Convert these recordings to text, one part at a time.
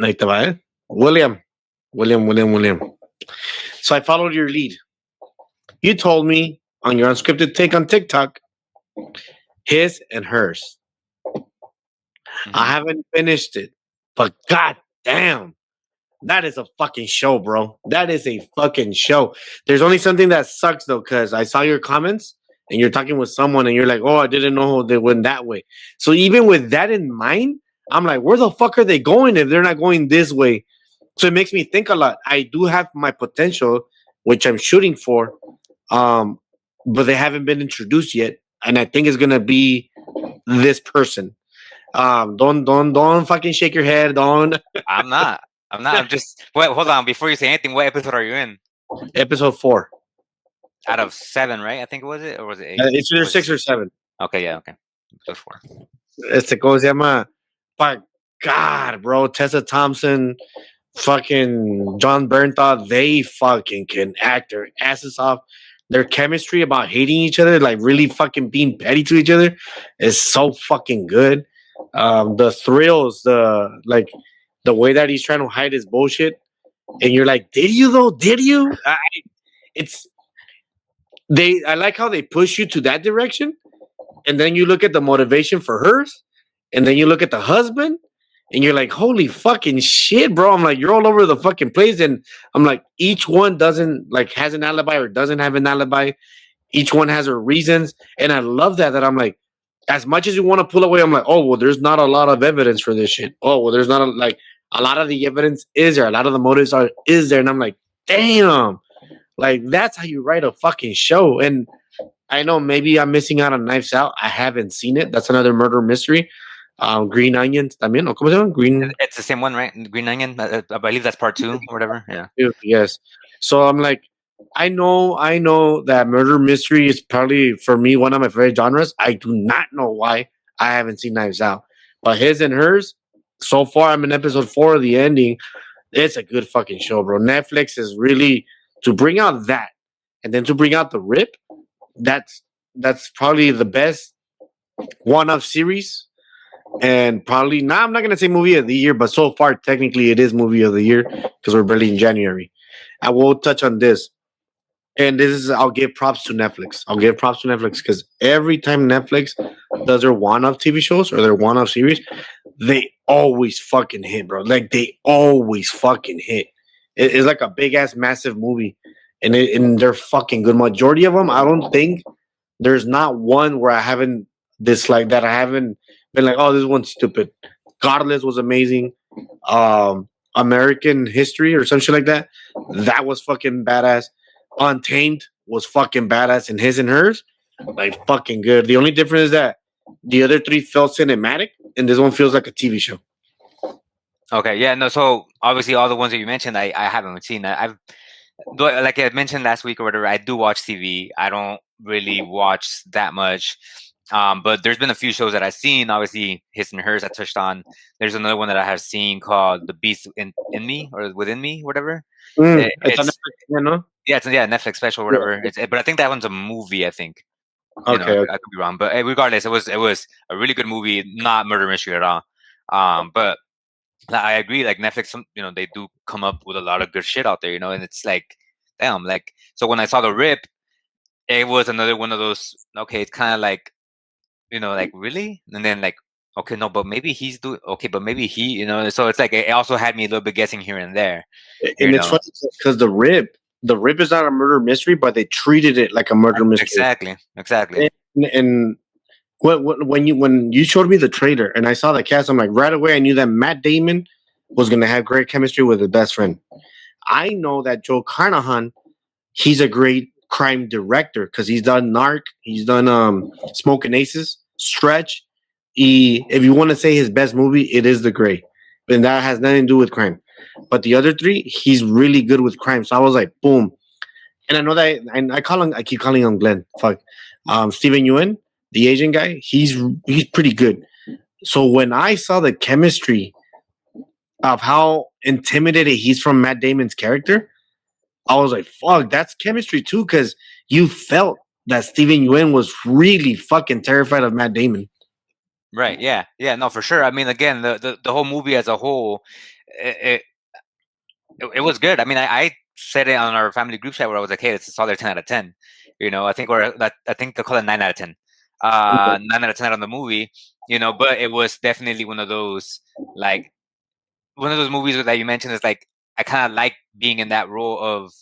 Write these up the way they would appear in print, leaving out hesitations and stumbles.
Ahí te va, ¿eh? William. So I followed your lead. You told me on your unscripted take on TikTok, his and hers. I Mhm. haven't finished it, but god damn, that is a fucking show, bro. That is a fucking show. There's only something that sucks though, because I saw your comments and you're talking with someone and you're like, oh, I didn't know they went that way. So even with that in mind, I'm like, where the fuck are they going if they're not going this way? So it makes me think a lot. I do have my potential, which I'm shooting for, um, but they haven't been introduced yet, and I think it's gonna be this person. Don't fucking shake your head. Don't. I'm not. I'm not. I'm just. Wait, hold on. Before you say anything, what episode are you in? Episode 4. Out of 7, right? I think it was it, or was it 8? It's either Was it 6 or 6? 7. Okay, yeah, okay. Episode 4. ¿Cómo se llama? But God, bro, Tessa Thompson, fucking John Bernthal, they fucking can act their asses off. Their chemistry about hating each other, like really fucking being petty to each other, is so fucking good. The thrills, the way that he's trying to hide his bullshit, and you're like, did you though? Did you? It's I like how they push you to that direction, and then you look at the motivation for hers, and then you look at the husband, and you're like, holy fucking shit, bro. I'm like, you're all over the fucking place. And I'm like, each one doesn't like has an alibi or doesn't have an alibi. Each one has her reasons. And I love that I'm like, as much as you want to pull away, I'm like, oh well, there's not a lot of evidence for this shit. Oh well, there's not like a lot of the evidence is there, a lot of the motives are is there. And I'm like, damn, like that's how you write a fucking show. And I know maybe I'm missing out on Knives Out. I haven't seen it. That's another murder mystery. Green Onions también, ¿o cómo se llama? Green. It's the same one, right? Green Onion. I believe that's part 2 or whatever. Yeah. Yes. So I'm like, I know that murder mystery is probably for me one of my favorite genres. I do not know why I haven't seen Knives Out, but his and hers. So far, I'm in episode 4 of the ending. It's a good fucking show, bro. Netflix is really to bring out that, and then to bring out the Rip. That's that's probably the best one-off series, and probably now I'm not gonna say movie of the year, but so far technically it is movie of the year because we're barely in January. I will touch on this, and this is I'll give props to Netflix. I'll give props to Netflix because every time Netflix does their one-off TV shows or their one-off series, they always fucking hit, bro. Like they always fucking hit. It's like a big ass massive movie, and they're fucking good. Majority of them, I don't think there's not one where I haven't disliked that. I haven't been like, oh, this one's stupid. Godless was amazing. American History or some shit like that. That was fucking badass. Untamed was fucking badass, and his and hers, like fucking good. The only difference is that the other three felt cinematic, and this one feels like a TV show. Okay. Yeah. No. So obviously, all the ones that you mentioned, I haven't seen. Like I mentioned last week or whatever. I do watch TV. I don't really watch that much. But there's been a few shows that I've seen. Obviously, his and hers I touched on. There's another one that I have seen called The Beast in Me or Within Me, whatever. It's on Netflix, you know? Yeah, it's Netflix special, whatever. But I think that one's a movie. I think. Okay, I could be wrong, but regardless, it was a really good movie, not murder mystery at all. But I agree. Like Netflix, they do come up with a lot of good shit out there, and it's like, damn. Like, so when I saw The Rip, it was another one of those. Okay, it's kind of like, like really, and then like, okay, no, but maybe he's doing okay, but maybe he, So it's like it also had me a little bit guessing here and there. And it's funny because the Rip is not a murder mystery, but they treated it like a murder mystery. Exactly. And when you showed me the trailer and I saw the cast, I'm like right away I knew that Matt Damon was gonna have great chemistry with his best friend. I know that Joe Carnahan, he's a great crime director because he's done Narc, he's done Smoking Aces, Stretch. If you want to say his best movie, it is The Gray, and that has nothing to do with crime. But the other three, he's really good with crime. So I was like, boom. And I know that I keep calling him Glenn. Fuck. Steven Yeun, the Asian guy, he's pretty good. So when I saw the chemistry of how intimidated he's from Matt Damon's character, I was like, fuck, that's chemistry too, because you felt that Steven Yeun was really fucking terrified of Matt Damon. Right. Yeah. Yeah. No, for sure. I mean, again, the whole movie as a whole, it, it was good. I mean, I said it on our family group chat where I was like, "Hey, it's a solid 10 out of 10." I think I think I call it 9 out of 10. 9 out of 10 on the movie. But it was definitely one of those like one of those movies that you mentioned is like I kind of like being in that role of,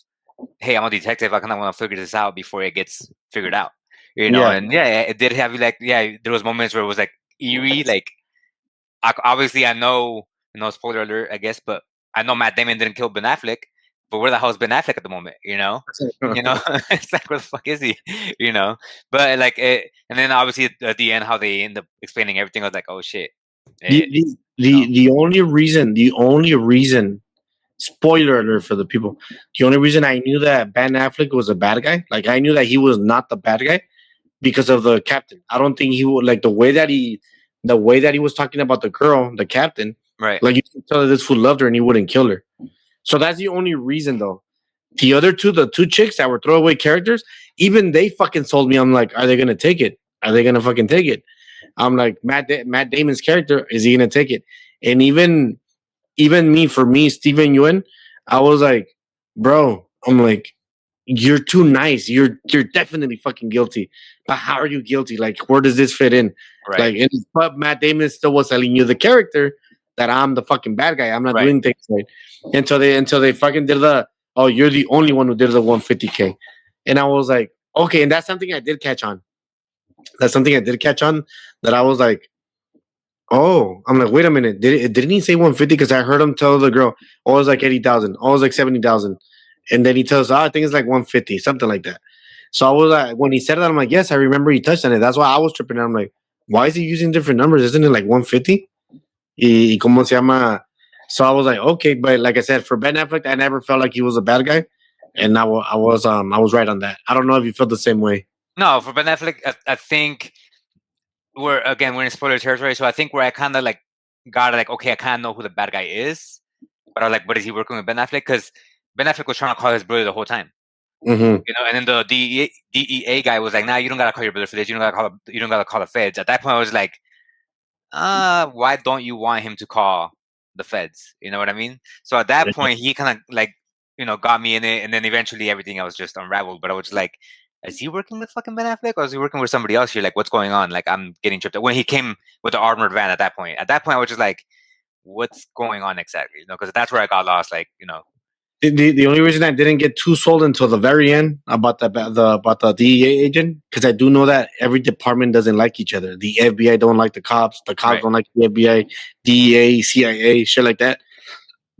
hey, I'm a detective. I kind of want to figure this out before it gets figured out. Yeah. And yeah, it did have you like there was moments where it was like eerie. Like obviously I know spoiler alert I guess, but I know Matt Damon didn't kill Ben Affleck. But where the hell is Ben Affleck at the moment? It's like where the fuck is he? But like and then obviously at the end how they end up explaining everything, I was like, oh shit. The the the only reason, spoiler alert for the people, the only reason I knew that Ben Affleck was a bad guy, like I knew that he was not the bad guy because of the captain. I don't think he would like the way that he was talking about the girl, the captain. Right. Like you can tell that this fool loved her and he wouldn't kill her. So that's the only reason though. The other two, the two chicks that were throwaway characters, even they fucking sold me. I'm like, are they gonna take it? Are they gonna fucking take it? I'm like, Matt Damon's character, is he gonna take it? And even me, for me, Steven Yeun, I was like, bro, I'm like, you're too nice. You're definitely fucking guilty. But how are you guilty? Like, where does this fit in? Right. Like, but Matt Damon still was telling you the character that I'm the fucking bad guy. I'm not Right. doing things right. Until they fucking did oh, you're the only one who did the 150K. And I was like, okay, and that's something I did catch on. That's something I did catch on, that I was like, oh, I'm like, wait a minute. Didn't he say 150? Because I heard him tell the girl, oh, it was like 80,000. Oh, it was like 70,000. And then he tells, I think it's like 150, something like that. So I was like, when he said that, I'm like, yes, I remember he touched on it. That's why I was tripping out. I'm like, why is he using different numbers? Isn't it like 150? Y cómo se llama? So I was like, okay, but like I said, for Ben Affleck, I never felt like he was a bad guy, and I was right on that. I don't know if you felt the same way. No, for Ben Affleck, I think we're in spoiler territory, so I think where I kind of like got like, okay, I kind of know who the bad guy is, but I was like, but is he working with Ben Affleck? Because Ben Affleck was trying to call his brother the whole time, Mm-hmm. and then the DEA guy was like, nah, you don't gotta call your brother for this. You don't gotta call the feds. At that point, I was like, why don't you want him to call the feds? You know what I mean? So at that point, he kind of like, got me in it, and then eventually everything else just unraveled. But I was just like, is he working with fucking Ben Affleck, or is he working with somebody else here? Like, what's going on? Like, I'm getting tripped up. When he came with the armored van at that point, I was just like, what's going on exactly? Because that's where I got lost. Like, The only reason I didn't get too sold until the very end about the DEA agent, because I do know that every department doesn't like each other. The FBI don't like the cops Right. don't like the FBI, DEA, CIA, shit like that.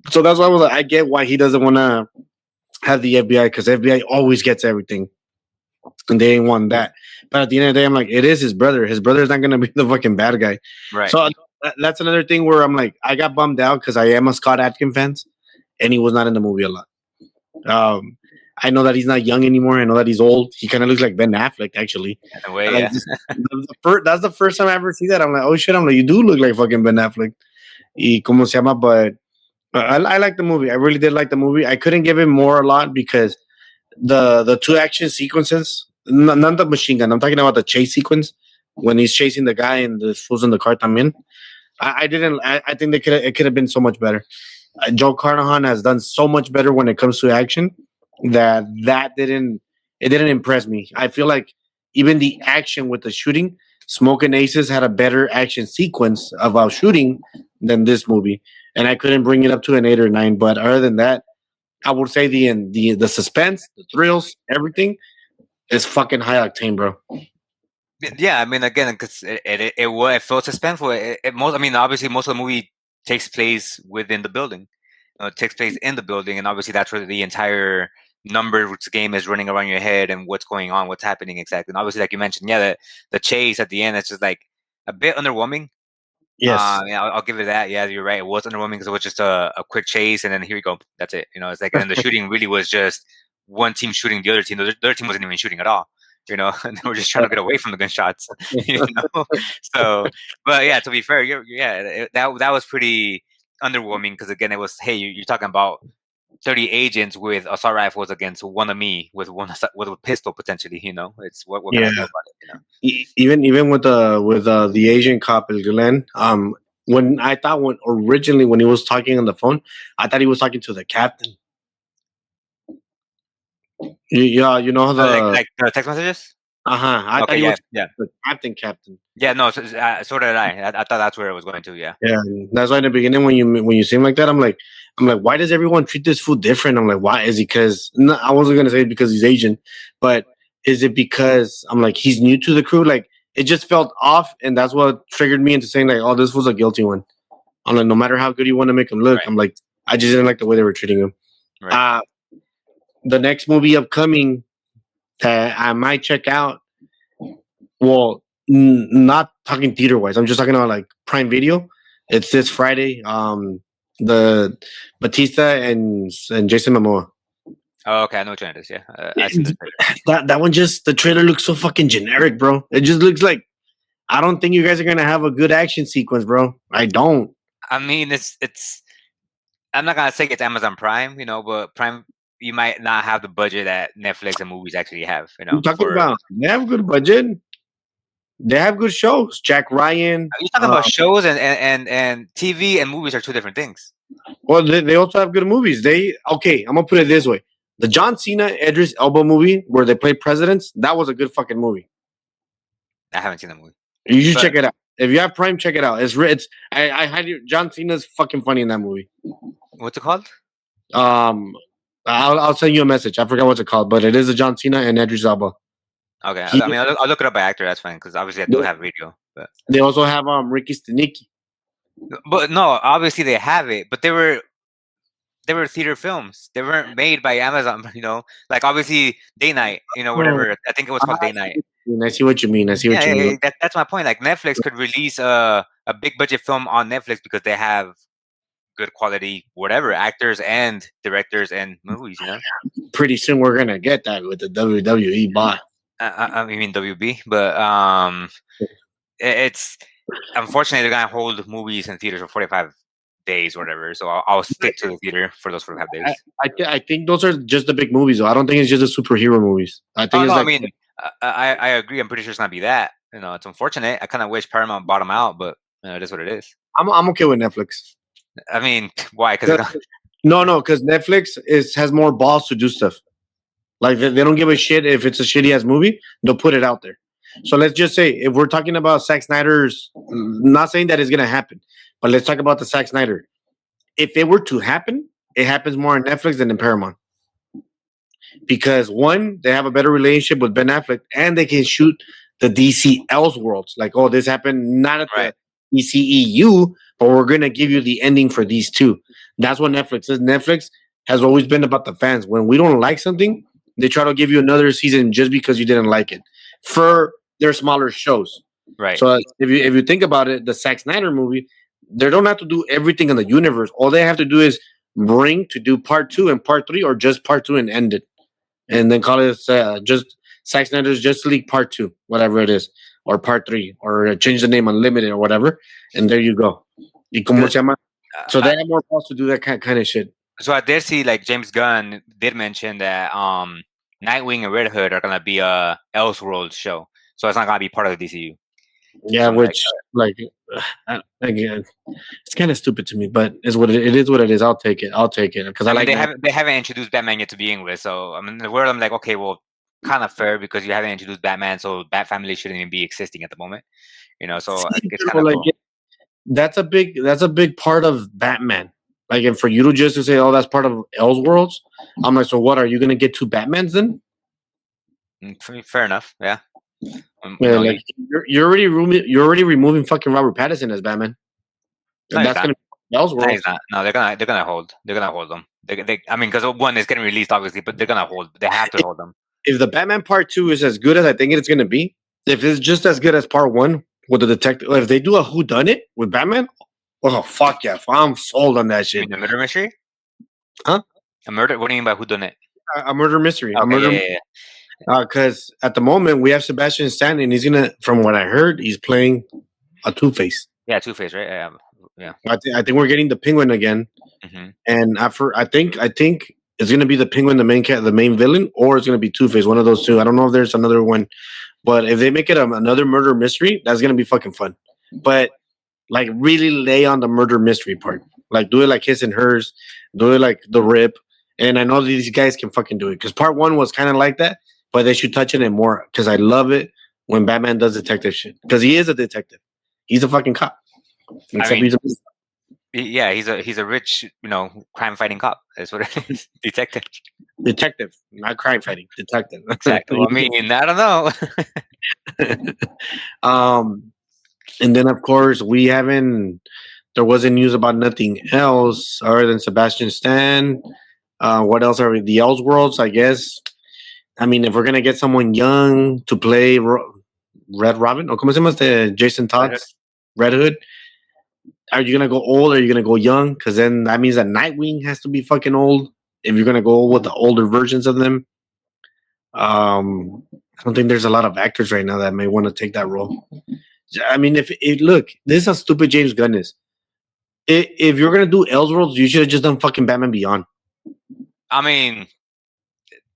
So that's why I was like, I get why he doesn't want to have the FBI, because FBI always gets everything, and they ain't want that. But at the end of the day, I'm like, it is his brother. His brother's not gonna be the fucking bad guy. Right. So that's another thing where I'm like, I got bummed out because I am a Scott Adkins fan, and he was not in the movie a lot. I know that he's not young anymore. I know that he's old. He kind of looks like Ben Affleck, actually. In a way, yeah. That's the first time I ever see that. I'm like, oh shit! I'm like, you do look like fucking Ben Affleck. Y como se llama? But I like the movie. I really did like the movie. I couldn't give him more a lot because the two action sequences, not the machine gun. I'm talking about the chase sequence when he's chasing the guy and the fools in the car también. I didn't. I think it could have been so much better. Joe Carnahan has done so much better when it comes to action that didn't impress me. I feel like even the action with the shooting, Smoking Aces had a better action sequence about shooting than this movie, and I couldn't bring it up to an 8 or 9. But other than that, I would say the suspense, the thrills, everything is fucking high octane, bro. Yeah, I mean, again, because it felt suspenseful. Obviously, most of the movie takes place within the building. It takes place in the building, and obviously that's where the entire numbers game is running around your head and what's going on, what's happening exactly. And obviously, like you mentioned, yeah, the chase at the end, it's just like a bit underwhelming. Yes. Yeah, I'll give it that. Yeah, you're right. It was underwhelming because it was just a quick chase, and then here we go. That's it. It's like, and then the shooting really was just one team shooting the other team. The other team wasn't even shooting at all. And they were just trying to get away from the gunshots. So, but yeah, to be fair, that was pretty underwhelming because again, it was, hey, you're talking about 30 agents with assault rifles against one of me with with a pistol potentially. It's what can I know about it? Even with the Asian cop, Glenn, when I thought when originally when he was talking on the phone, I thought he was talking to the captain. Yeah, you know the Like the text messages. I thought Okay, he yeah, was yeah, the captain. yeah. No, so did I. I thought that's where it was going to. Yeah. Yeah, and that's why in the beginning when you seem like that, I'm like, why does everyone treat this fool different? I'm like, why is he? Because no, I wasn't gonna say it because he's Asian, but is it because I'm like he's new to the crew? Like it just felt off, and that's what triggered me into saying like, oh, this was a guilty one. I'm like, no matter how good you want to make him look, Right. I'm like, I just didn't like the way they were treating him. Right. The next movie upcoming that I might check out. Well, not talking theater wise. I'm just talking about like Prime Video. It's this Friday. The Batista and Jason Momoa. Oh, okay. I know what it is. Yeah, I seen the trailer. That one just the trailer looks so fucking generic, bro. It just looks like I don't think you guys are gonna have a good action sequence, bro. I don't. I mean, it's. I'm not gonna say it's Amazon Prime, but Prime, you might not have the budget that Netflix and movies actually have. I'm talking about they have good budget. They have good shows. Jack Ryan. You're talking about shows and TV and movies are two different things. Well, they also have good movies. I'm gonna put it this way: the John Cena Idris Elba movie where they play presidents. That was a good fucking movie. I haven't seen the movie. You should check it out. If you have Prime, check it out. I had John Cena's fucking funny in that movie. What's it called? I'll send you a message. I forgot what's it called, but it is a John Cena and Idris Elba. Okay, I mean, I'll look it up by actor. That's fine because obviously I do have video. But they also have Ricky Stenicki. But no, obviously they have it, but they were theater films. They weren't made by Amazon. Like obviously Day Night. Whatever. I think it was called Day Night. I see what you mean. Yeah, that's my point. Like Netflix could release a big budget film on Netflix because they have good quality whatever actors and directors and movies. Pretty soon we're gonna get that with the WWE bot. I mean WB, but it's unfortunately they're gonna hold movies in theaters for 45 days or whatever. So I'll stick to the theater for those 45 days. I think those are just the big movies, though. I don't think it's just the superhero movies. I think I mean, I agree. I'm pretty sure it's gonna be that. It's unfortunate. I kind of wish Paramount bought them out, but it is what it is. I'm okay with Netflix. I mean, why? Because no, because Netflix has more balls to do stuff. Like they don't give a shit if it's a shitty ass movie, they'll put it out there. So let's just say if we're talking about Zack Snyder's, not saying that it's gonna happen, but let's talk about the Zack Snyder. If it were to happen, it happens more on Netflix than in Paramount. Because one, they have a better relationship with Ben Affleck, and they can shoot the DC Elseworlds. Like, oh, this happened not at the DCEU, but we're gonna give you the ending for these two. That's what Netflix is. Netflix has always been about the fans. When we don't like something, they try to give you another season just because you didn't like it for their smaller shows. Right. So if you think about it, the Zack Snyder movie, they don't have to do everything in the universe. All they have to do is to do part 2 and part 3, or just part 2 and end it, and then call it just Zack Snyder's Justice League Part 2, whatever it is, or Part 3, or change the name Unlimited or whatever, and there you go. So they have more balls to do that kind of shit. So I did see like James Gunn did mention that Nightwing and Red Hood are gonna be a Elseworlds show, so it's not gonna be part of the DCU. Yeah, which again, it's kind of stupid to me, but it is what it is. I'll take it because I like. They haven't introduced Batman yet to begin with, so I mean the word I'm like, okay, well, kind of fair because you haven't introduced Batman, so Bat Family shouldn't even be existing at the moment. So it's kind of cool. That's a big part of Batman. Like, and for you to just say, "Oh, that's part of Elseworlds," I'm like, so what? Are you gonna get 2 Batmans then? Fair enough. Yeah. Like you're already removing fucking Robert Pattinson as Batman. No, that's gonna be Elseworlds. No, they're gonna hold them. I mean, because one is getting released obviously, but they're gonna hold. They have to hold them. If the Batman Part 2 is as good as I think it's gonna be, if it's just as good as Part 1 with the detective, if they do a whodunit with Batman. Oh fuck yeah! I'm sold on that shit. You mean a murder mystery? Huh? A murder? What do you mean by whodunit? A murder mystery. Okay, a murder. Because at the moment we have Sebastian Stan, and he's gonna, from what I heard, he's playing a Two-Face. Yeah, Two-Face, right? Yeah. I think we're getting the Penguin again, and I think it's gonna be the Penguin, the main villain, or it's gonna be Two-Face. One of those two. I don't know if there's another one, but if they make it another murder mystery, that's gonna be fucking fun. But Like really lay on the murder mystery part. Like do it like His and Hers, do it like The Rip. And I know these guys can fucking do it because part one was kind of like that, but they should touch it more because I love it when Batman does detective shit because he is a detective. He's a fucking cop. Except mean, he's a yeah, he's a rich, crime fighting cop. That's what it is. Detective. detective, not crime fighting. Detective. Exactly. Well, I mean, I don't know. And then of course we haven't. There wasn't news about nothing else other than Sebastian Stan. What else are the Elseworlds? I guess. I mean, if we're gonna get someone young to play Red Robin, or como se llama este Jason Todd's Red Hood, are you gonna go old or are you gonna go young? Because then that means that Nightwing has to be fucking old. If you're gonna go with the older versions of them, I don't think there's a lot of actors right now that may want to take that role. I mean, if look, this is how stupid James Gunn is. If you're gonna do Elseworlds, you should have just done fucking Batman Beyond. I mean,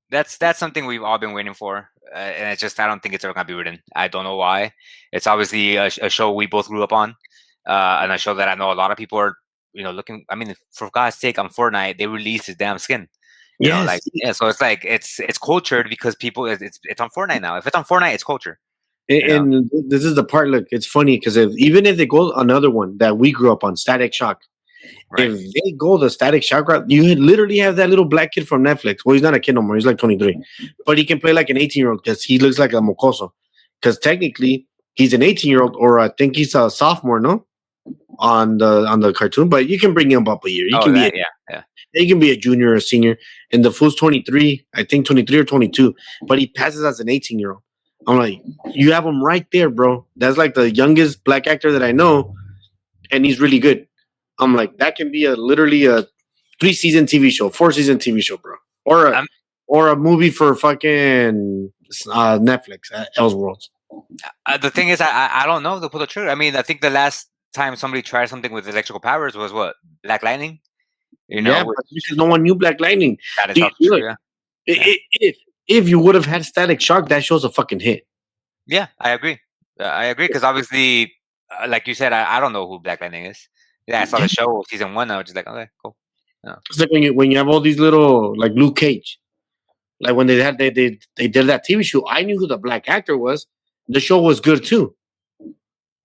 that's something we've all been waiting for, and it's just I don't think it's ever gonna be written. I don't know why. It's obviously a show we both grew up on, and a show that I know a lot of people are, looking. I mean, for God's sake, on Fortnite they released his damn skin. So it's like it's cultured because people it's on Fortnite now. If it's on Fortnite, it's culture. And this is the part. Look, it's funny because even if they go another one that we grew up on, Static Shock. Right. If they go the Static Shock route, you literally have that little black kid from Netflix. Well, he's not a kid no more. He's like 23, but he can play like an 18-year-old because he looks like a mocoso. Because technically, he's an 18-year-old, or I think he's a sophomore, no, on the cartoon. But you can bring him up a year. He can be a junior or a senior. And the fool's 23, I think 23 or 22, but he passes as an 18-year-old. I'm like, you have him right there, bro. That's like the youngest black actor that I know, and he's really good. I'm like, that can be literally a 3-season TV show, 4-season TV show, bro, or a movie for fucking Netflix, Elseworlds. The thing is, I don't know. They'll pull the trigger. I mean, I think the last time somebody tried something with electrical powers was what, Black Lightning. But because no one knew Black Lightning. That is true, If you would have had Static Shock, that show's a fucking hit. Yeah, I agree. Because obviously, like you said, I don't know who Black Lightning is. Yeah, I saw the show season 1. I was just like, okay, cool. Yeah. It's like when you have all these little, like Luke Cage, like when they did that TV show. I knew who the black actor was. The show was good too.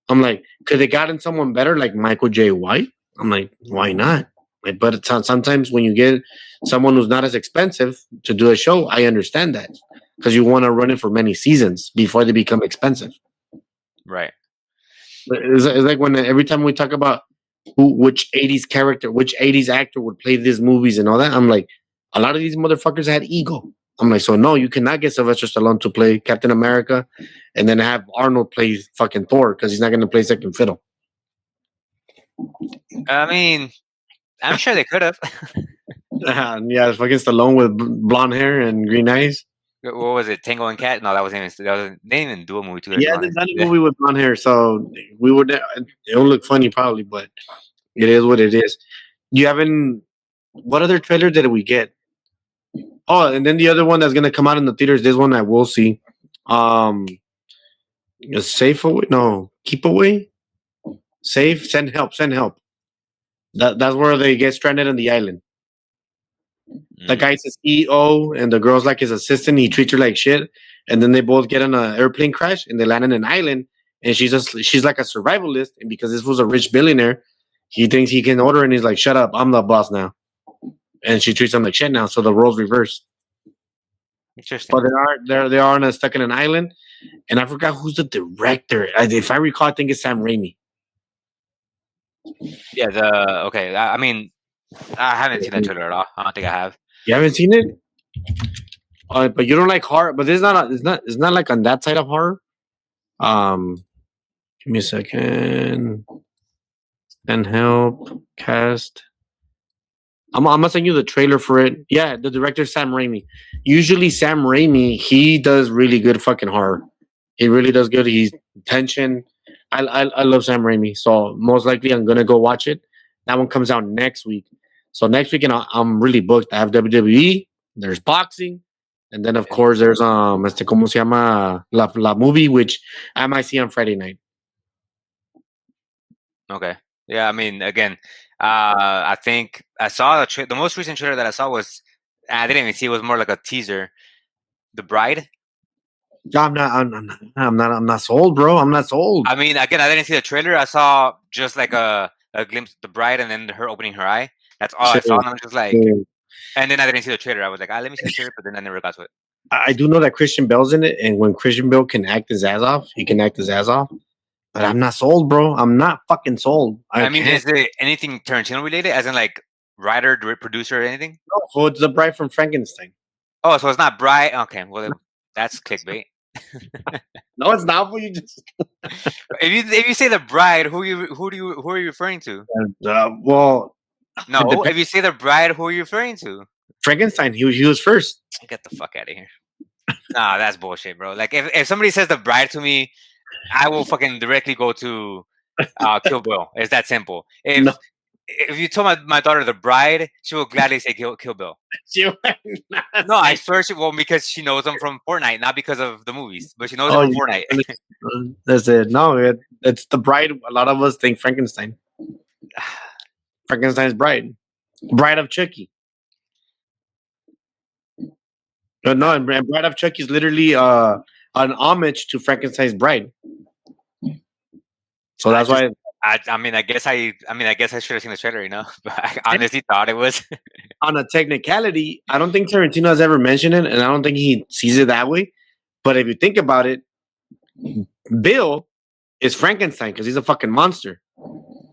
I'm like, could they gotten someone better like Michael J. White? I'm like, why not? Like, but sometimes when you get someone who's not as expensive to do a show, I understand that because you want to run it for many seasons before they become expensive. Right. It's like when every time we talk about which 80s actor would play these movies and all that, I'm like, a lot of these motherfuckers had ego. I'm like, so no, you cannot get Sylvester Stallone to play Captain America and then have Arnold play fucking Thor because he's not going to play second fiddle. I mean, I'm sure they could have. Yeah, fucking Stallone with blonde hair and green eyes. What was it? Tango and Cat? No, they didn't even do a movie together. Yeah, they done a movie with blonde hair, so we would. It would look funny probably, but it is what it is. What other trailer did we get? Oh, and then the other one that's gonna come out in the theaters. This one I will see. Safe away? No, keep away. Safe. Send help. Send help. That's where they get stranded on the island. The guy's his EO and the girl's like his assistant. He treats her like shit, and then they both get on an airplane crash and they land on an island. And she's like a survivalist, and because this was a rich billionaire, he thinks he can order, and he's like, "Shut up, I'm the boss now." And she treats him like shit now, so the roles reverse. Interesting. But they are stuck in an island, and I forgot who's the director. If I recall, I think it's Sam Raimi. Yeah. Okay. I mean, I haven't seen that trailer at all. I don't think I have. You haven't seen it? But you don't like horror. But it's not like on that side of horror. Give me a second. And help cast. I'm gonna send you the trailer for it. Yeah, the director Sam Raimi. Usually Sam Raimi, he does really good fucking horror. He really does good. He's tension. I love Sam Raimi, so most likely I'm gonna go watch it. That one comes out next week. So next weekend I'm really booked. I have WWE. There's boxing, and then of course there's ¿cómo se llama? La movie, which I might see on Friday night. Okay. Yeah, I mean, again, I think I saw the most recent trailer that I saw was I didn't even see. It was more like a teaser. The Bride. I'm not sold, bro. I'm not sold. I mean, again, I didn't see the trailer. I saw just like a glimpse of the bride and then her opening her eye. That's all I So, saw, and I was just like, so and then I didn't see the trailer. I was like, let me see the trailer, but then I never got to it. I do know that Christian Bale's in it, and when Christian Bale can act his ass off, he can act his ass off. But I'm not sold, bro. I'm not fucking sold. I mean, Can't. is it anything Tarantino related, as in like writer, producer, or anything? So it's the Bride from Frankenstein. Oh, so it's not Bride. Okay, well, that's clickbait. No, it's not. What you just. If you say the bride, who are you referring to? Well, No, it depends. if you say the bride, who are you referring to? Frankenstein. He was first. Get the fuck out of here. Nah, that's bullshit, bro. Like if somebody says the bride to me, I will fucking directly go to Kill Bill. It's that simple. No, If you told my daughter the bride, she will gladly say Kill Bill. she was not No, I saying- swear she will, because she knows them from Fortnite, not because of the movies, but she knows Oh, them you- from Fortnite. That's it. No, it's the Bride. A lot of us think Frankenstein. Frankenstein's Bride. Bride of Chucky. No, and Bride of Chucky is literally an homage to Frankenstein's Bride. So that's why I mean, I guess I should have seen the trailer, you know. But I honestly thought it was. on a technicality, I don't think Tarantino has ever mentioned it, and I don't think he sees it that way. But if you think about it, Bill is Frankenstein because he's a fucking monster.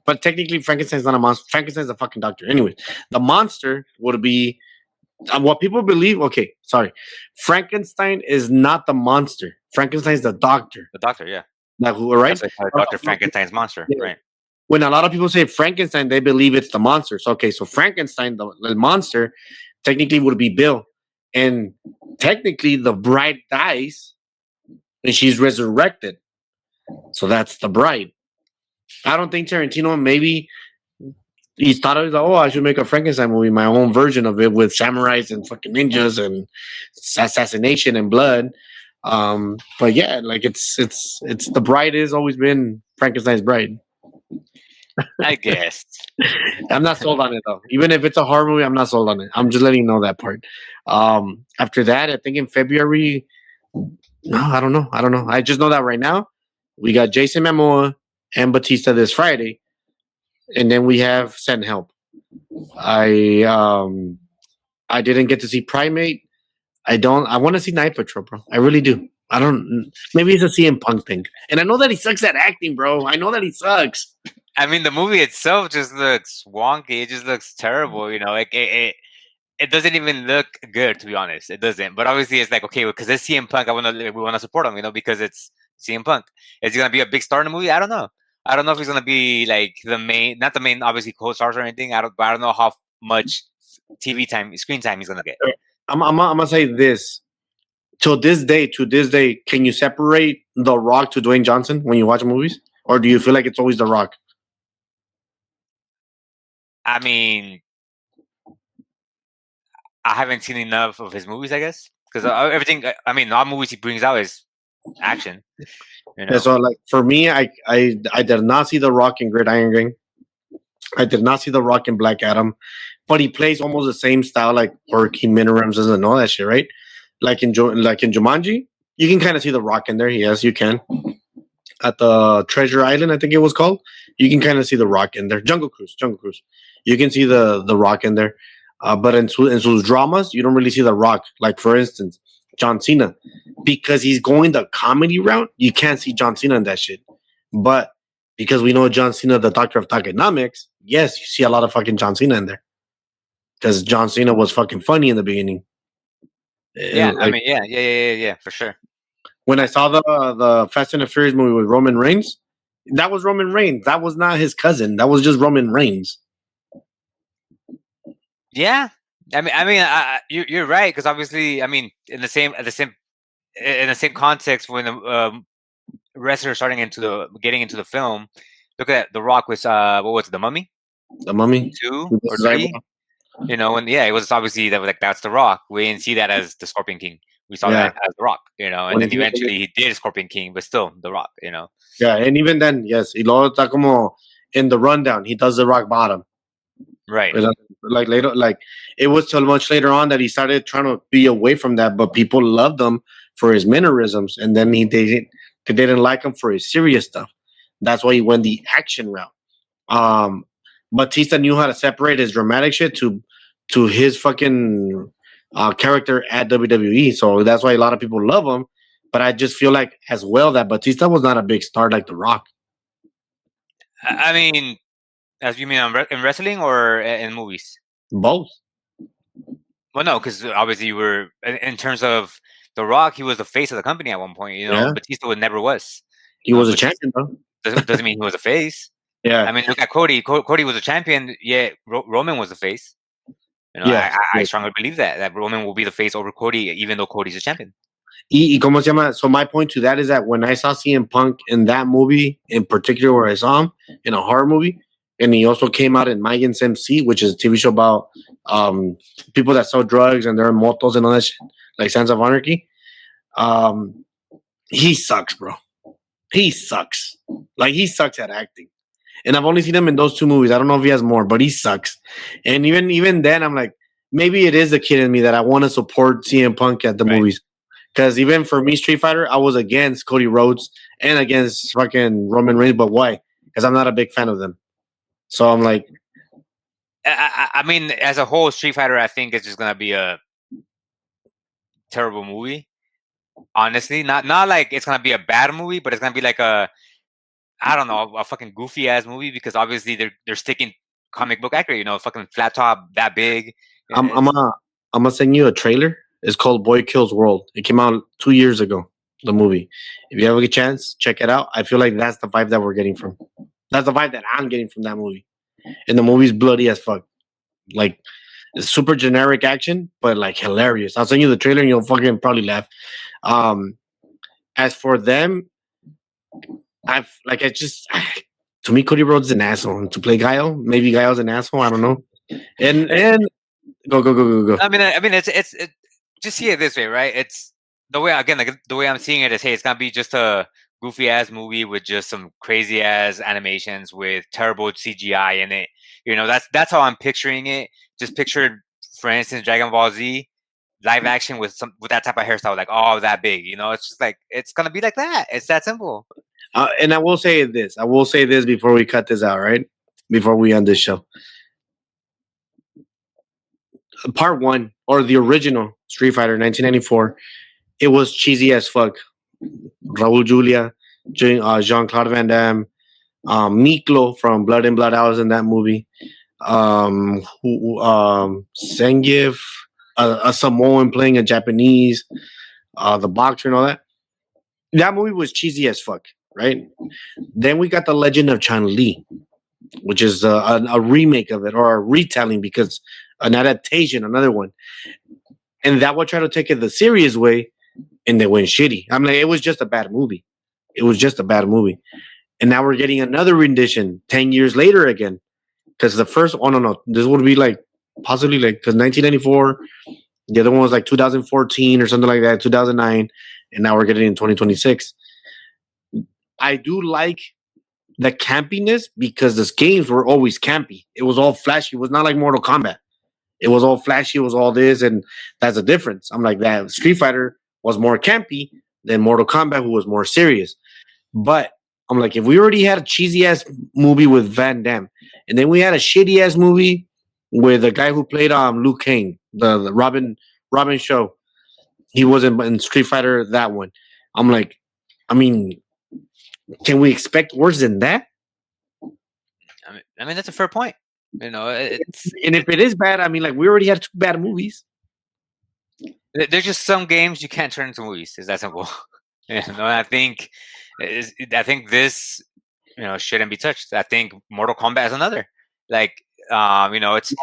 But technically, Frankenstein's not a monster. Frankenstein's a fucking doctor. Anyway, the monster would be what people believe. Okay, sorry. Frankenstein is not the monster. Frankenstein's the doctor. The doctor, yeah. Like who, right? That's like Dr. Frankenstein's monster, Yeah. right? When a lot of people say Frankenstein, they believe it's the monster. So okay, so Frankenstein, the monster, technically would be Bill, and technically the bride dies, and she's resurrected. So that's the bride. I don't think Tarantino maybe he thought it was like, oh, I should make a Frankenstein movie, my own version of it with samurais and fucking ninjas and assassination and blood. But yeah, like it's the bride has always been Frankenstein's bride. I guess. I'm not sold on it though. Even if it's a horror movie, I'm not sold on it. I'm just letting you know that part. After that, I think in February. No, I don't know. I just know that right now we got Jason Momoa and Batista this Friday, and then we have Send Help. I didn't get to see Primate. I want to see Night Patrol, bro. I really do. I don't. Maybe it's a CM Punk thing, and I know that he sucks at acting, bro. I know that he sucks. I mean, the movie itself just looks wonky. It just looks terrible, you know. Like it doesn't even look good, to be honest. It doesn't. But obviously, it's like, okay, because it's CM Punk, we want to support him, you know, because it's CM Punk. Is he gonna be a big star in the movie? I don't know. I don't know if he's gonna be like not the main, obviously, co-stars or anything. But I don't know how much screen time he's gonna get. I'm gonna say this. To this day, can you separate The Rock to Dwayne Johnson when you watch movies, or do you feel like it's always The Rock? I mean, I haven't seen enough of his movies, I guess, because everything. I mean, all movies he brings out is action. You know? Yeah, so like for me, I did not see The Rock in Gridiron Gang. I did not see The Rock in Black Adam, but he plays almost the same style like Porky Minirems doesn't know that shit, right? Like in Jumanji, you can kind of see The Rock in there. Yes, you can. At the Treasure Island, I think it was called, you can kind of see The Rock in there. Jungle Cruise. You can see the Rock in there. But in sus dramas, you don't really see The Rock. Like, for instance, John Cena. Because he's going the comedy route, you can't see John Cena in that shit. But because we know John Cena, the doctor of Thugonomics, yes, you see a lot of fucking John Cena in there. Because John Cena was fucking funny in the beginning. Yeah, I mean, yeah, for sure. When I saw the Fast and the Furious movie with Roman Reigns, that was Roman Reigns. That was not his cousin. That was just Roman Reigns. Yeah, I mean, you're right, because obviously, I mean, in the same context, when the wrestlers getting into the film, look at The Rock with what was it, The Mummy? The Mummy 2 or 3. You know, and it was obviously that's The Rock. We didn't see that as the Scorpion King. We saw that as The Rock, you know, and then eventually he did Scorpion King, but still The Rock, you know. Yeah, and even then, yes, y luego está como in the rundown, he does the rock bottom. Right. Like later, like it was till much later on that he started trying to be away from that, but people loved him for his mannerisms, and then they didn't like him for his serious stuff. That's why he went the action route. Um, Batista knew how to separate his dramatic shit to his fucking character at WWE, so that's why a lot of people love him. But I just feel like as well that Batista was not a big star like The Rock. I mean, as you mean in wrestling or in movies? Both. Well, no, because obviously you were in terms of The Rock. He was the face of the company at one point. You know, Yeah. Batista never was. He was a champion, bro. Doesn't mean he was a face. Yeah. I mean, look at Cody. Cody was a champion. Yeah, Roman was the face. You know, Yeah. I strongly believe that Roman will be the face over Cody, even though Cody's a champion. Y cómo se llama? So my point to that is that when I saw CM Punk in that movie, in particular, where I saw him in a horror movie, and he also came out in Mayans MC, which is a TV show about people that sell drugs and they're in motos and all that shit, like Sons of Anarchy. He sucks, bro. He sucks. Like he sucks at acting. And I've only seen him in those two movies. I don't know if he has more, but he sucks. And even then, I'm like, maybe it is a kid in me that I want to support CM Punk at the movies. Because even for me, Street Fighter, I was against Cody Rhodes and against fucking Roman Reigns. But why? Because I'm not a big fan of them. So I'm like, I mean, as a whole, Street Fighter, I think it's just gonna be a terrible movie. Honestly, not like it's gonna be a bad movie, but it's gonna be like a fucking goofy ass movie because obviously they're sticking comic book accurate. You know, fucking flat top that big. I'm gonna send you a trailer. It's called Boy Kills World. It came out 2 years ago. The movie. If you have a chance, check it out. I feel like that's the vibe that we're getting from. That's the vibe that I'm getting from that movie. And the movie's bloody as fuck. Like it's super generic action, but like hilarious. I'll send you the trailer and you'll fucking probably laugh. As for them, to me, Cody Rhodes is an asshole. And to play Guile, maybe Guile's an asshole. I don't know. And go. I mean, it's just see it this way, right? It's the way the way I'm seeing it is, hey, it's gonna be just a goofy ass movie with just some crazy ass animations with terrible CGI in it. You know, that's how I'm picturing it. Just picture, for instance, Dragon Ball Z live action with that type of hairstyle, like that big. You know, it's just like it's gonna be like that. It's that simple. And I will say this. Before we cut this out, right? Before we end this show. Part 1 or the original Street Fighter 1994, it was cheesy as fuck. Raul Julia, Jean-Claude Van Damme, Miklo from Blood and Blood Out was in that movie. Zangief, a Samoan playing a Japanese, the boxer and all that. That movie was cheesy as fuck, right? Then we got The Legend of Chun-Li, which is a remake of it or a retelling because an adaptation, another one. And that would try to take it the serious way and they went shitty. I'm like, it was just a bad movie. And now we're getting another rendition 10 years later again. Because the first, no. This would be like possibly like, because 1994, the other one was like 2014 or something like that, 2009. And now we're getting in 2026. I do like the campiness because the games were always campy. It was all flashy. It was not like Mortal Kombat. It was all flashy. It was all this. And that's the difference. I'm like that. Street Fighter was more campy than Mortal Kombat, who was more serious. But I'm like, if we already had a cheesy ass movie with Van Damme, and then we had a shitty ass movie with a guy who played Liu Kang, the Robin Show. He was in Street Fighter, that one. I'm like, I mean, can we expect worse than that? I mean that's a fair point. You know, and if it is bad, I mean, like we already had 2 bad movies. There's just some games you can't turn into movies. Is that simple? You know, I think this, you know, shouldn't be touched. I think Mortal Kombat is another. Like, you know, it's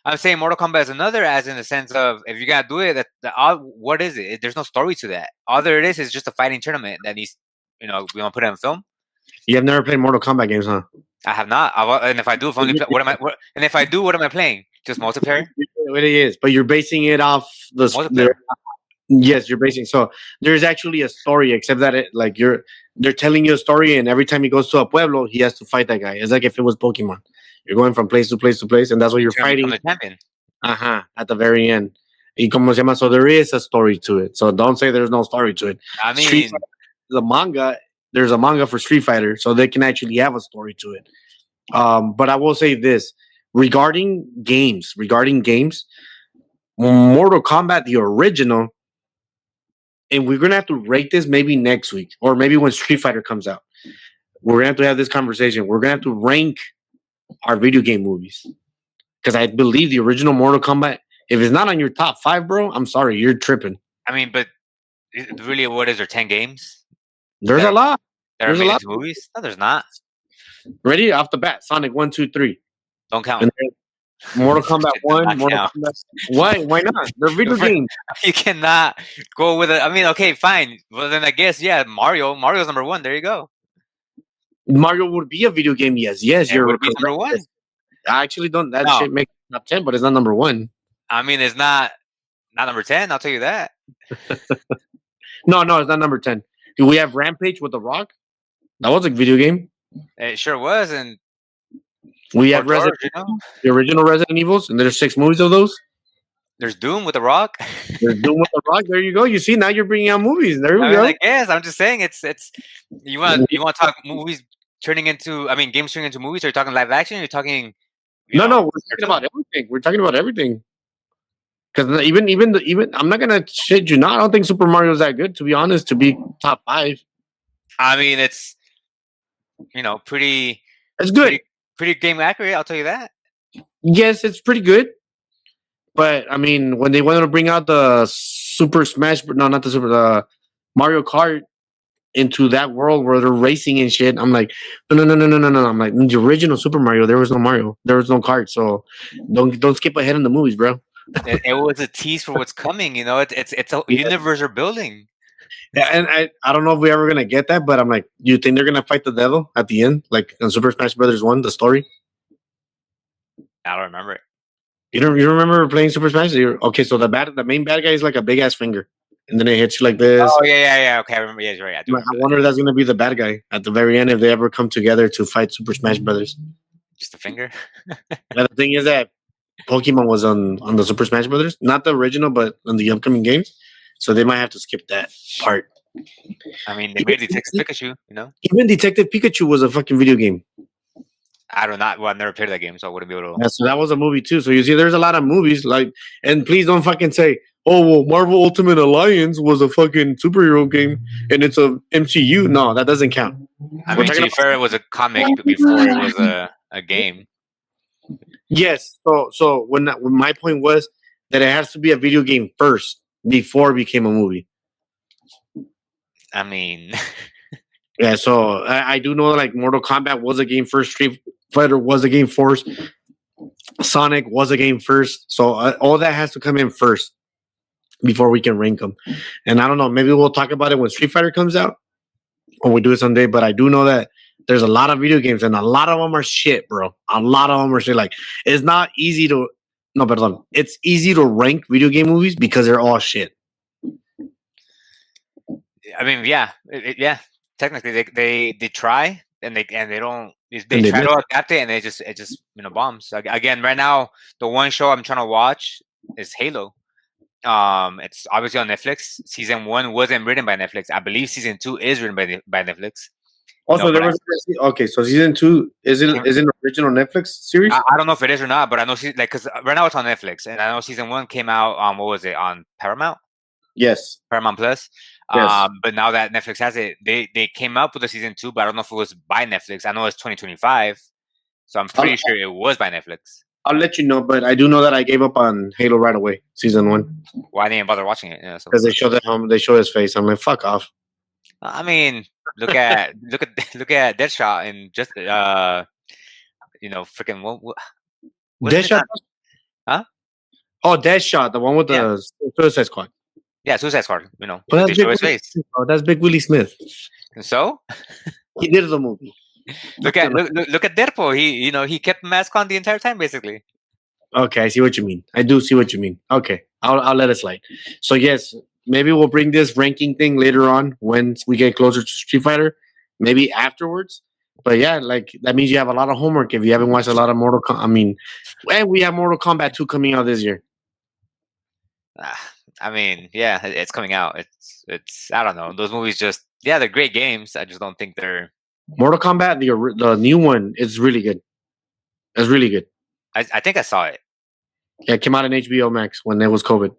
I'm saying Mortal Kombat is another, as in the sense of if you gotta do it, what is it? There's no story to that. All there is just a fighting tournament that needs, you know, we want to put it on film. You have never played Mortal Kombat games, huh? I have not. And if I do, what am I playing? Just multiplayer? It is, but you're basing it off the Yes, you're basing. So there's actually a story, except that they're telling you a story, and every time he goes to a pueblo, he has to fight that guy. It's like if it was Pokemon. You're going from place to place to place, and that's what you're To become fighting. the champion. At the very end. Y como se llama? So there is a story to it. So don't say there's no story to it. I Street mean, Fighter, the manga, there's a manga for Street Fighter, so they can actually have a story to it. But I will say this regarding games, Mortal Kombat, the original, and we're gonna have to rate this maybe next week or maybe when Street Fighter comes out. We're gonna have to have this conversation. We're gonna have to rank our video game movies because I believe the original Mortal Kombat. If it's not on your top 5, bro, I'm sorry, you're tripping. I mean, but really, what is there? 10 games There's a lot. that are There's a made lot. into movies? No, there's not. Ready off the bat, Sonic 1, 2, 3. Don't count. And then Mortal Kombat It does 1, not Mortal count. Kombat. Why? Why not? They're video games. You cannot go with it. I mean, okay, fine. Well, then I guess yeah, Mario. Mario's number 1. There you go. Mario would be a video game. Yes, It you're would be correct. number 1. I actually don't. That No. shit makes top 10, but it's not number 1. I mean, it's not number 10. I'll tell you that. No, it's not number 10. Do we have Rampage with The Rock? That was a video game. It sure was, and We Paul have Resident, George, you know, the original Resident Evils, and there's 6 movies of those. there's Doom with The Rock. There's Doom with The Rock. There you go. You see, now you're bringing out movies. There we I mean, go. I guess I'm just saying it's you want to talk movies turning into games turning into movies. Are you talking live action? Or you're talking No, we're talking about everything. We're talking about everything. Because even I'm not gonna shit you. Not. I don't think Super Mario is that good, to be honest. To be top 5, I mean, it's pretty it's good. pretty game accurate. I'll tell you that. Yes, it's pretty good. But I mean, when they wanted to bring out the Super Smash, no, not the Mario Kart into that world where they're racing and shit, I'm like, no. I'm like, the original Super Mario, there was no Mario, there was no kart, so don't skip ahead in the movies, bro. It was a tease for what's coming. It's a universe they're building. Yeah, and I don't know if we're ever gonna get that, but I'm like, do you think they're gonna fight the devil at the end, like in Super Smash Brothers 1, the story? I don't remember it. You remember playing Super Smash? Okay, so the main bad guy is like a big ass finger, and then it hits you like this. Oh yeah. Okay, I remember. Yeah, you're right. I wonder if that's gonna be the bad guy at the very end if they ever come together to fight Super Smash Brothers. Just a finger. And the thing is that Pokemon was on the Super Smash Brothers, not the original, but on the upcoming games. So they might have to skip that part. I mean, they made Detective Pikachu. Even Detective Pikachu was a fucking video game. I don't know. Well, I've never played that game, so I wouldn't be able to. Yeah, so that was a movie too. So you see, there's a lot of movies and please don't fucking say, oh well, Marvel Ultimate Alliance was a fucking superhero game and it's a MCU. No, that doesn't count. I mean, to be fair, it was a comic before it was a game. Yes. So when my point was that it has to be a video game first before it became a movie. I mean, yeah. So I do know like Mortal Kombat was a game first. Street Fighter was a game first. Sonic was a game first. So all that has to come in first before we can rank them. And I don't know. Maybe we'll talk about it when Street Fighter comes out, or we do it someday. But I do know that there's a lot of video games, and a lot of them are shit, bro. A lot of them are shit. Like it's not easy to. No, perdón. It's easy to rank video game movies because they're all shit. I mean, yeah. Technically, they try and they don't. They try to adapt it and it just bombs. Again, right now the one show I'm trying to watch is Halo. It's obviously on Netflix. Season 1 wasn't written by Netflix. I believe season 2 is written by Netflix. Also, there was okay. So season 2 is an original Netflix series. I don't know if it is or not, but I know because right now it's on Netflix, and I know season 1 came out. What was it on Paramount? Yes, Paramount Plus. Yes. But now that Netflix has it, they came up with a season 2, but I don't know if it was by Netflix. I know it's 2025, so I'm pretty sure it was by Netflix. I'll let you know, but I do know that I gave up on Halo right away, season 1. Why didn't bother watching it? Because they show his face. I'm like, fuck off. I mean, look at Deadshot and just freaking what Deadshot? Huh? Oh, Deadshot, the one with the Suicide Squad. Yeah, Suicide Squad. Well, that's show his face. Oh, that's Big Willie Smith. And so he did the movie. Look at Derpo. He kept the mask on the entire time, basically. Okay, I see what you mean. I do see what you mean. Okay, I'll let it slide. So yes, maybe we'll bring this ranking thing later on once we get closer to Street Fighter. Maybe afterwards. But yeah, like that means you have a lot of homework if you haven't watched a lot of Mortal Kombat. I mean, and we have Mortal Kombat 2 coming out this year. I mean, yeah, it's coming out. It's. I don't know. Those movies just they're great games. I just don't think they're. Mortal Kombat, the new one, is really good. It's really good. I think I saw it. Yeah, it came out on HBO Max when there was COVID.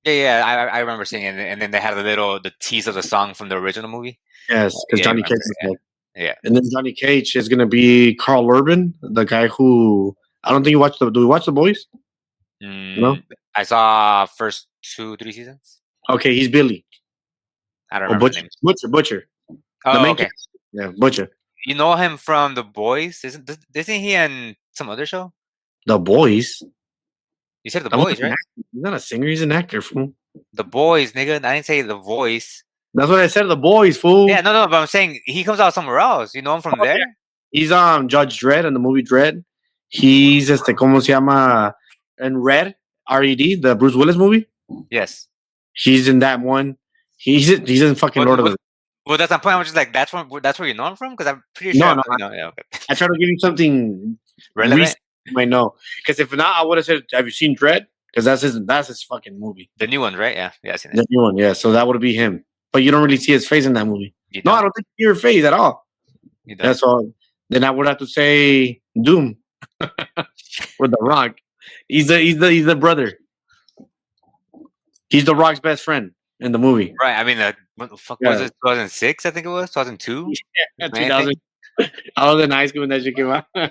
Yeah, I remember seeing it, and then they had the tease of the song from the original movie. Yes, because Yeah, I Johnny remember, Cage is dead. Yeah, And then Johnny Cage is gonna be Carl Urban, the guy who I don't think you watched the. Do you watch The Boys? No. I saw first 2-3 seasons. Okay, he's Billy. I don't Oh, remember the Butcher. name. Butcher. Oh, the main okay. character. Yeah, Butcher. You know him from The Boys? Isn't he in some other show? The Boys. You said The That Boys, wasn't an right? actor. He's not a singer. He's an actor, fool. The Boys, nigga. I didn't say The Voice. That's what I said. The Boys, fool. Yeah, no, but I'm saying he comes out somewhere else. You know him from there? Yeah. He's Judge Dredd in the movie Dredd. He's ¿cómo se llama? In Red, R.E.D., the Bruce Willis movie. Yes. He's in that one. He's in fucking Lord of the. Well, that's my point. I'm just like, that's where you know him from? Because I'm pretty sure. No. Yeah, okay. I try to give you something relevant. recent you might know. Because if not, I would have said, "Have you seen Dredd?" Because that's his fucking movie. The new one, right? Yeah, I seen it. The new one, yeah. So that would be him. But you don't really see his face in that movie. No, I don't think you see your face at all. That's all. Then I would have to say Doom with The Rock. He's the brother. He's The Rock's best friend in the movie. Right. I mean, what the fuck was it? 2006, I think it was. 2002. Yeah, 2000. I was in high school when that shit came out. All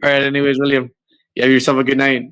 right. Anyways, William, you have yourself a good night.